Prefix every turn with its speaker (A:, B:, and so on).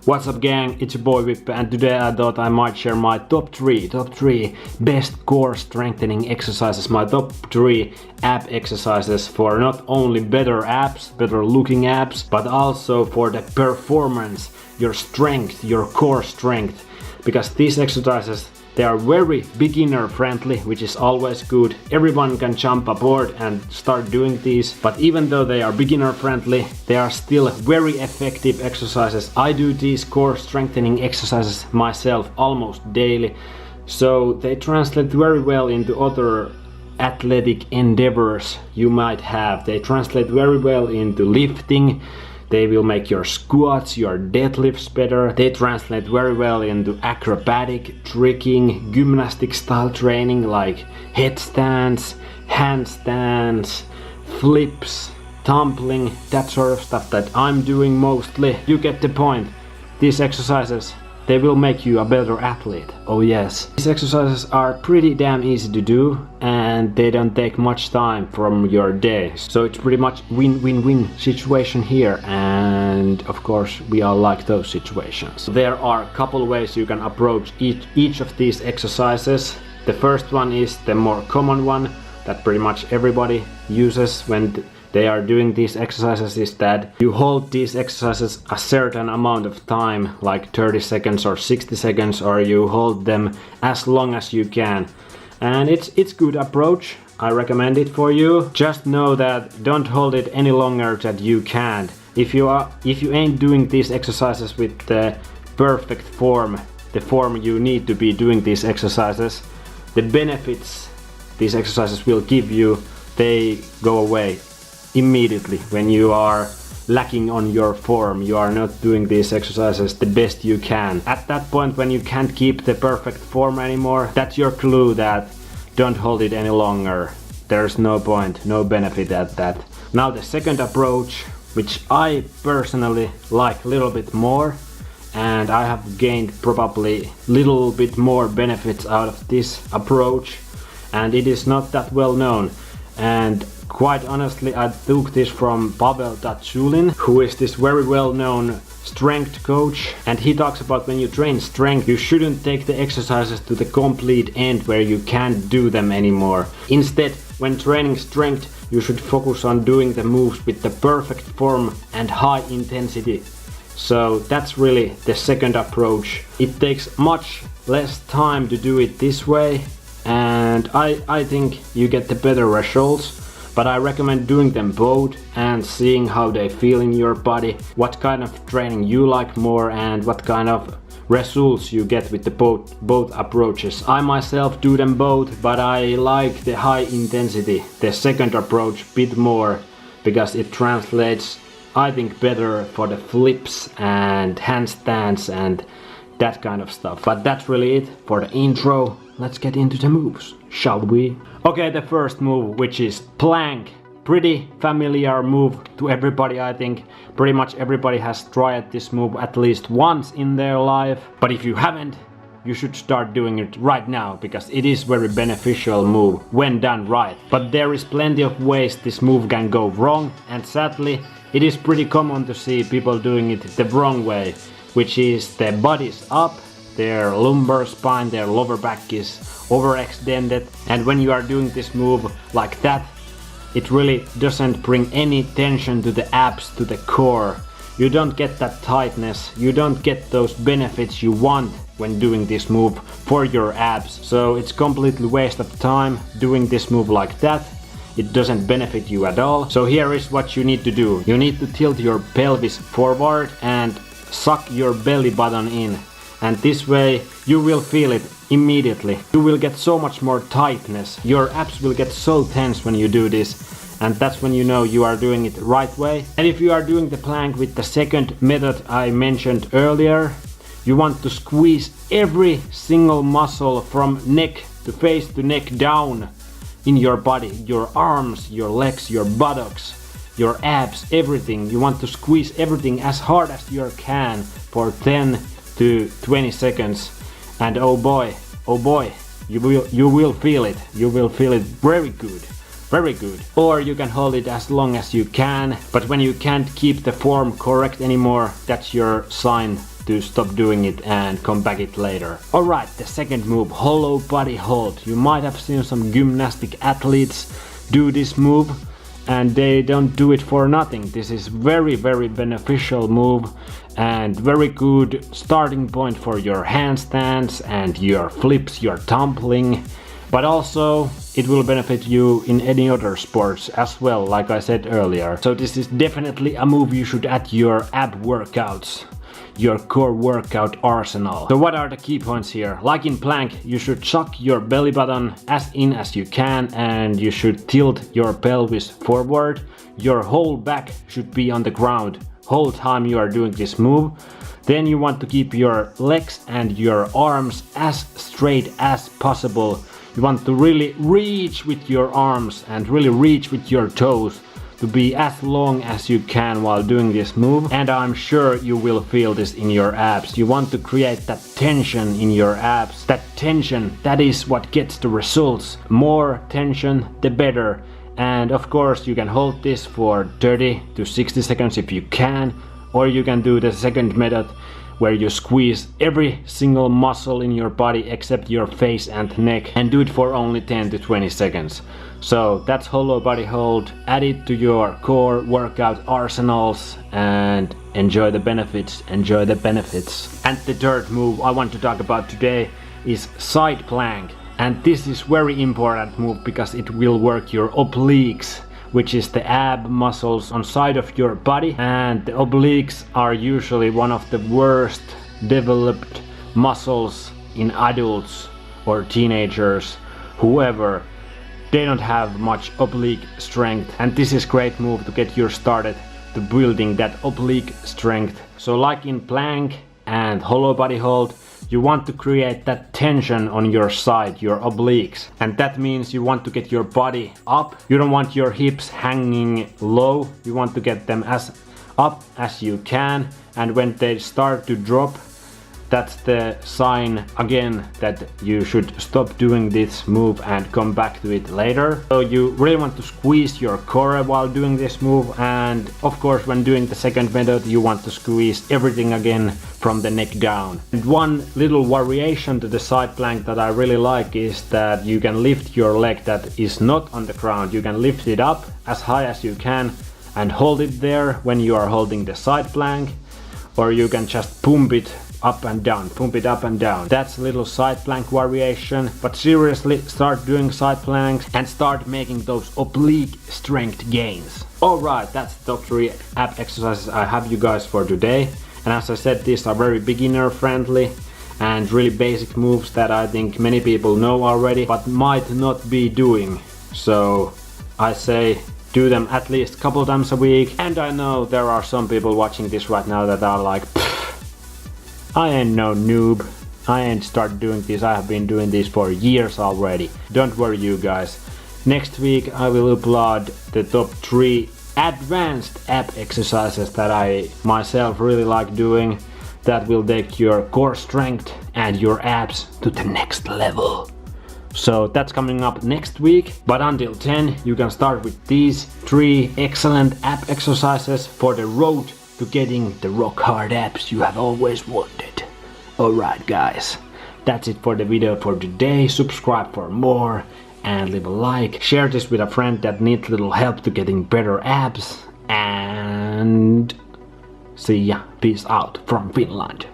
A: What's up gang, it's your boy Vippe, and today I thought I might share my top 3 best core strengthening exercises, my top 3 ab exercises for not only better abs, better looking abs, but also for the performance, your strength, your core strength, because these exercises, they are very beginner friendly, which is always good. Everyone can jump aboard and start doing these, but even though they are beginner friendly, they are still very effective exercises. I do these core strengthening exercises myself almost daily, so they translate very well into other athletic endeavors you might have. They translate very well into lifting. They will make your squats, your deadlifts better. They translate very well into acrobatic, tricking, gymnastic style training like headstands, handstands, flips, tumbling, that sort of stuff that I'm doing mostly. You get the point. These exercises, they will make you a better athlete. Oh yes. These exercises are pretty damn easy to do and they don't take much time from your day. So it's pretty much win-win-win situation here, and of course we all like those situations. There are a couple ways you can approach each of these exercises. The first one is the more common one that pretty much everybody uses when they are doing these exercises, is that you hold these exercises a certain amount of time, like 30 seconds or 60 seconds, or you hold them as long as you can. And it's good approach. I recommend it for you. Just know that don't hold it any longer than you can't. If you ain't doing these exercises with the perfect form, the form you need to be doing these exercises, the benefits these exercises will give you, they go away immediately when you are lacking on your form. You are not doing these exercises the best you can. At that point, when you can't keep the perfect form anymore, that's your clue that don't hold it any longer. There's no point, no benefit at that. Now the second approach, which I personally like a little bit more, and I have gained probably little bit more benefits out of this approach, and it is not that well known. And quite honestly, I took this from Pavel Tatsulin, who is this very well-known strength coach, and he talks about when you train strength, you shouldn't take the exercises to the complete end where you can't do them anymore. Instead, when training strength, you should focus on doing the moves with the perfect form and high intensity. So that's really the second approach. It takes much less time to do it this way, and I think you get the better results. But I recommend doing them both and seeing how they feel in your body, what kind of training you like more, and what kind of results you get with the both approaches. I myself do them both, but I like the high intensity, the second approach, a bit more, because it translates, I think, better for the flips and handstands and that kind of stuff. But that's really it for the intro. Let's get into the moves, shall we? Okay, the first move, which is plank. Pretty familiar move to everybody, I think. Pretty much everybody has tried this move at least once in their life. But if you haven't, you should start doing it right now, because it is very beneficial move when done right. But there is plenty of ways this move can go wrong, and sadly, it is pretty common to see people doing it the wrong way, which is their body's up, their lumbar spine, their lower back is overextended, and when you are doing this move like that, it really doesn't bring any tension to the abs, to the core. You don't get that tightness, you don't get those benefits you want when doing this move for your abs. So it's completely waste of time doing this move like that. It doesn't benefit you at all. So here is what you need to do. You need to tilt your pelvis forward and suck your belly button in. And this way you will feel it immediately. You will get so much more tightness. Your abs will get so tense when you do this. And that's when you know you are doing it the right way. And if you are doing the plank with the second method I mentioned earlier, you want to squeeze every single muscle from neck to face to neck down in your body. Your arms, your legs, your buttocks, your abs, everything. You want to squeeze everything as hard as you can for 10 to 20 seconds, and oh boy, you will feel it. You will feel it very good. very good. Or you can hold it as long as you can, but when you can't keep the form correct anymore, that's your sign to stop doing it and come back it later. Alright, the second move, hollow body hold. You might have seen some gymnastic athletes do this move, and they don't do it for nothing. This is very beneficial move and very good starting point for your handstands and your flips, your tumbling. But also it will benefit you in any other sports as well, like I said earlier. So this is definitely a move you should add to your ab workouts, your core workout arsenal. So what are the key points here? Like in plank, you should suck your belly button as in as you can, and you should tilt your pelvis forward. Your whole back should be on the ground whole time you are doing this move. Then you want to keep your legs and your arms as straight as possible. You want to really reach with your arms and really reach with your toes to be as long as you can while doing this move, and I'm sure you will feel this in your abs. You want to create that tension in your abs. That tension, that is what gets the results. More tension, the better. And of course you can hold this for 30 to 60 seconds if you can, or you can do the second method where you squeeze every single muscle in your body except your face and neck, and do it for only 10 to 20 seconds. So that's hollow body hold. Add it to your core workout arsenals and enjoy the benefits, enjoy the benefits. And the third move I want to talk about today is side plank. And this is very important move because it will work your obliques, which is the ab muscles on side of your body, and the obliques are usually one of the worst developed muscles in adults or teenagers, whoever. They don't have much oblique strength, and this is great move to get you started to building that oblique strength. So like in plank and hollow body hold, you want to create that tension on your side, your obliques, and that means you want to get your body up. You don't want your hips hanging low. You want to get them as up as you can, and when they start to drop, that's the sign again that you should stop doing this move and come back to it later. So you really want to squeeze your core while doing this move, and of course when doing the second method you want to squeeze everything again from the neck down. And one little variation to the side plank that I really like is that you can lift your leg that is not on the ground. You can lift it up as high as you can and hold it there when you are holding the side plank, or you can just pump it up and down, pump it up and down. That's a little side plank variation, but seriously start doing side planks and start making those oblique strength gains. Alright, that's the top 3 ab exercises I have you guys for today. And as I said, these are very beginner friendly and really basic moves that I think many people know already but might not be doing. So I say do them at least a couple times a week. And I know there are some people watching this right now that are like, I ain't no noob, I ain't started doing this, I have been doing this for years already. Don't worry you guys. Next week I will upload the top 3 advanced ab exercises that I myself really like doing, that will take your core strength and your abs to the next level. So that's coming up next week, but until then you can start with these 3 excellent ab exercises for the road to getting the rock hard abs you have always wanted. Alright guys, that's it for the video for today. Subscribe for more and leave a like. Share this with a friend that needs little help to getting better abs. And see ya. Peace out from Finland.